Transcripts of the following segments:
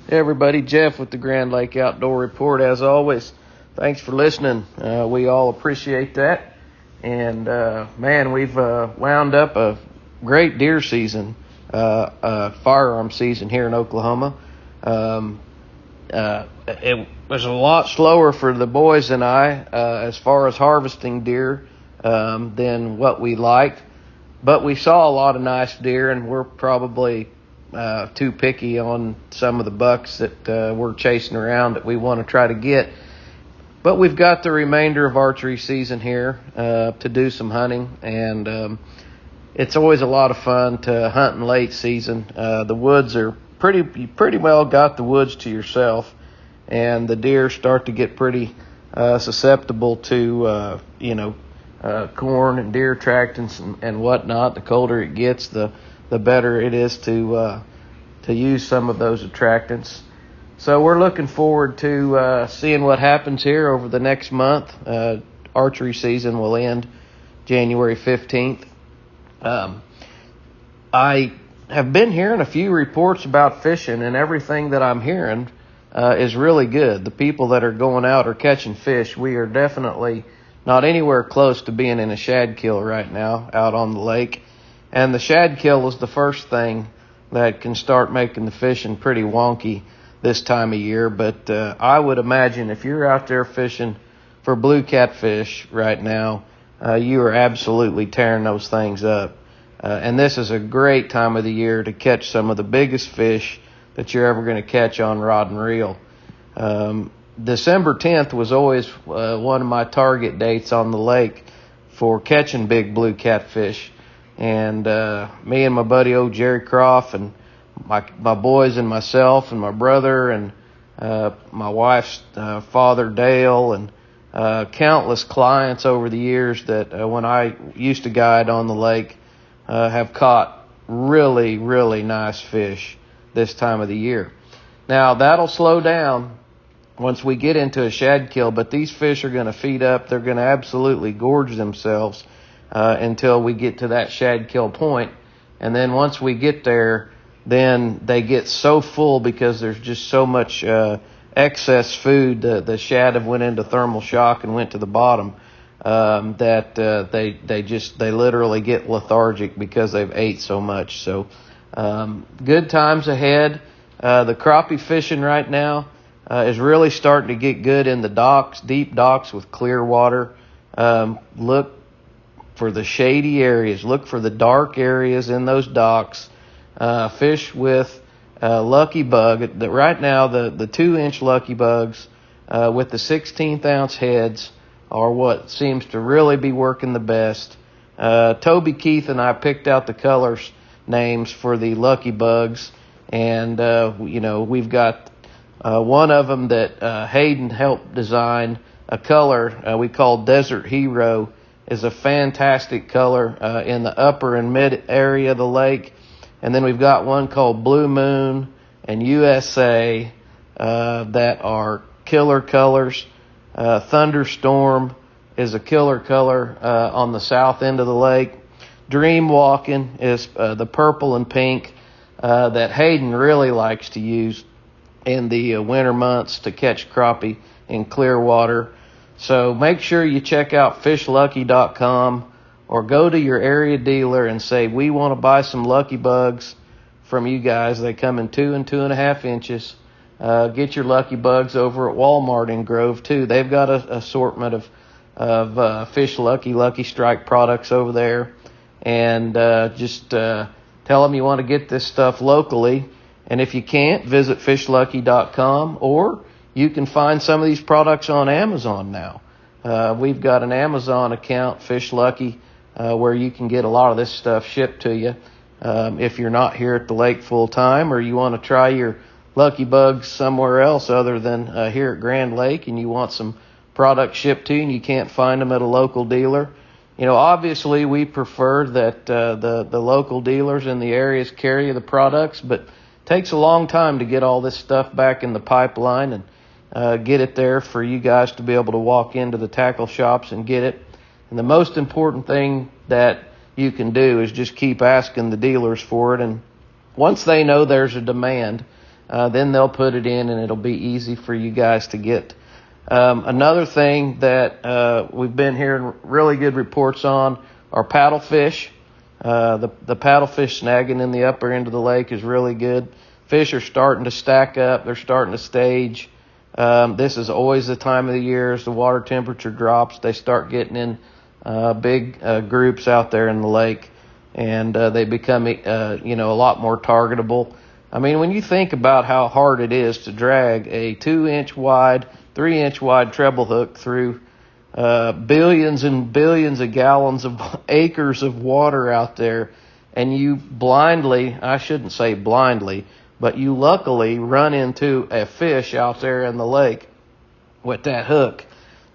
Hey everybody, Jeff with the Grand Lake Outdoor Report. As always, thanks for listening. We all appreciate that. And man, we've wound up a great deer season, firearm season here in Oklahoma. It was a lot slower for the boys and I as far as harvesting deer than what we liked. But we saw a lot of nice deer, and we're probably too picky on some of the bucks that we're chasing around that we want to try to get. But we've got the remainder of archery season here to do some hunting, and it's always a lot of fun to hunt in late season. The woods are you pretty well got the woods to yourself, and the deer start to get pretty susceptible to corn and deer attractants and whatnot. The colder it gets, the better it is to use some of those attractants. So we're looking forward to seeing what happens here over the next month. Archery season will end January 15th. I have been hearing a few reports about fishing, and everything that I'm hearing is really good. The people that are going out are catching fish. We are definitely not anywhere close to being in a shad kill right now out on the lake. And the shad kill is the first thing that can start making the fishing pretty wonky this time of year. But I would imagine if you're out there fishing for blue catfish right now, you are absolutely tearing those things up. And this is a great time of the year to catch some of the biggest fish that you're ever going to catch on rod and reel. December 10th was always one of my target dates on the lake for catching big blue catfish. And me and my buddy old Jerry Croft and my boys and myself and my brother and my wife's father Dale and countless clients over the years that when I used to guide on the lake have caught really, really nice fish this time of the year. Now, that'll slow down once we get into a shad kill, but these fish are going to feed up. They're going to absolutely gorge themselves until we get to that shad kill point. And then once we get there, then they get so full because there's just so much excess food. The shad have went into thermal shock and went to the bottom that they literally get lethargic because they've ate so much. So good times ahead. The crappie fishing right now is really starting to get good in the docks, deep docks with clear water. Look for the shady areas. Look for the dark areas in those docks. Fish with lucky bug. Right now, the 2-inch lucky bugs with the 16th ounce heads are what seems to really be working the best. Toby Keith and I picked out the colors names for the lucky bugs, and we've got one of them that Hayden helped design, a color we call Desert Hero. Is a fantastic color in the upper and mid area of the lake. And then we've got one called Blue Moon and USA that are killer colors. Thunderstorm is a killer color on the south end of the lake. Dream Walking is the purple and pink that Hayden really likes to use in the winter months to catch crappie in clear water. So make sure you check out fishlucky.com or go to your area dealer and say, we want to buy some lucky bugs from you guys. They come in 2 and 2.5 inches. Get your lucky bugs over at Walmart in Grove too. They've got an assortment of Fish Lucky, Lucky Strike products over there. And just tell them you want to get this stuff locally. And if you can't, visit fishlucky.com, or you can find some of these products on Amazon now. We've got an Amazon account, Fish Lucky, where you can get a lot of this stuff shipped to you. If you're not here at the lake full time, or you want to try your lucky bugs somewhere else other than here at Grand Lake, and you want some products shipped to you and you can't find them at a local dealer, obviously we prefer that the local dealers in the areas carry the products, but it takes a long time to get all this stuff back in the pipeline and get it there for you guys to be able to walk into the tackle shops and get it. And the most important thing that you can do is just keep asking the dealers for it. And once they know there's a demand, then they'll put it in, and it'll be easy for you guys to get. Another thing that we've been hearing really good reports on are paddlefish. The paddlefish snagging in the upper end of the lake is really good. Fish are starting to stack up. They're starting to stage. This is always the time of the year as the water temperature drops. They start getting in big groups out there in the lake, and they become a lot more targetable. I mean, when you think about how hard it is to drag a 2-inch wide, 3-inch wide treble hook through billions and billions of gallons of acres of water out there, and you blindly, I shouldn't say blindly, but you luckily run into a fish out there in the lake with that hook.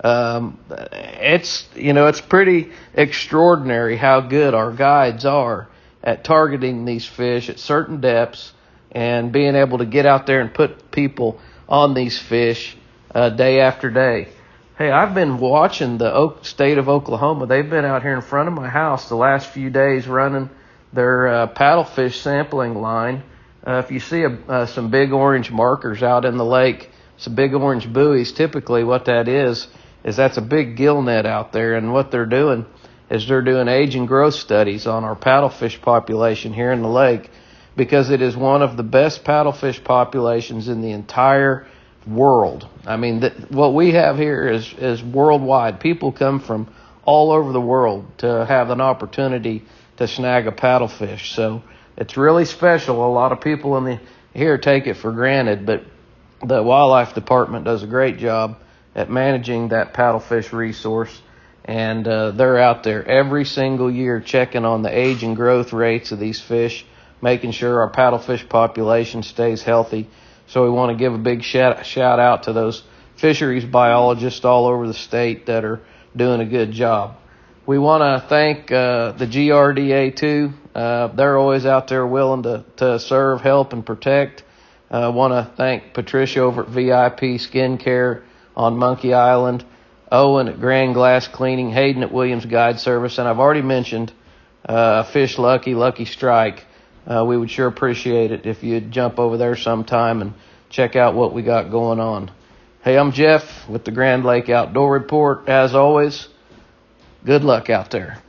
It's pretty extraordinary how good our guides are at targeting these fish at certain depths and being able to get out there and put people on these fish day after day. Hey, I've been watching the state of Oklahoma. They've been out here in front of my house the last few days running their paddlefish sampling line. If you see some big orange markers out in the lake, some big orange buoys, typically what that is that's a big gill net out there. And what they're doing is they're doing age and growth studies on our paddlefish population here in the lake, because it is one of the best paddlefish populations in the entire world. I mean, what we have here is worldwide. People come from all over the world to have an opportunity to snag a paddlefish. So it's really special. A lot of people here take it for granted, but the wildlife department does a great job at managing that paddlefish resource, and they're out there every single year checking on the age and growth rates of these fish, making sure our paddlefish population stays healthy. So we want to give a big shout out to those fisheries biologists all over the state that are doing a good job. We want to thank the GRDA too. They're always out there willing to serve, help, and protect. I want to thank Patricia over at VIP Skincare on Monkey Island, Owen at Grand Glass Cleaning, Hayden at Williams Guide Service, and I've already mentioned Fish Lucky Strike. We would sure appreciate it if you'd jump over there sometime and check out what we got going on. Hey, I'm Jeff with the Grand Lake Outdoor Report. As always, good luck out there.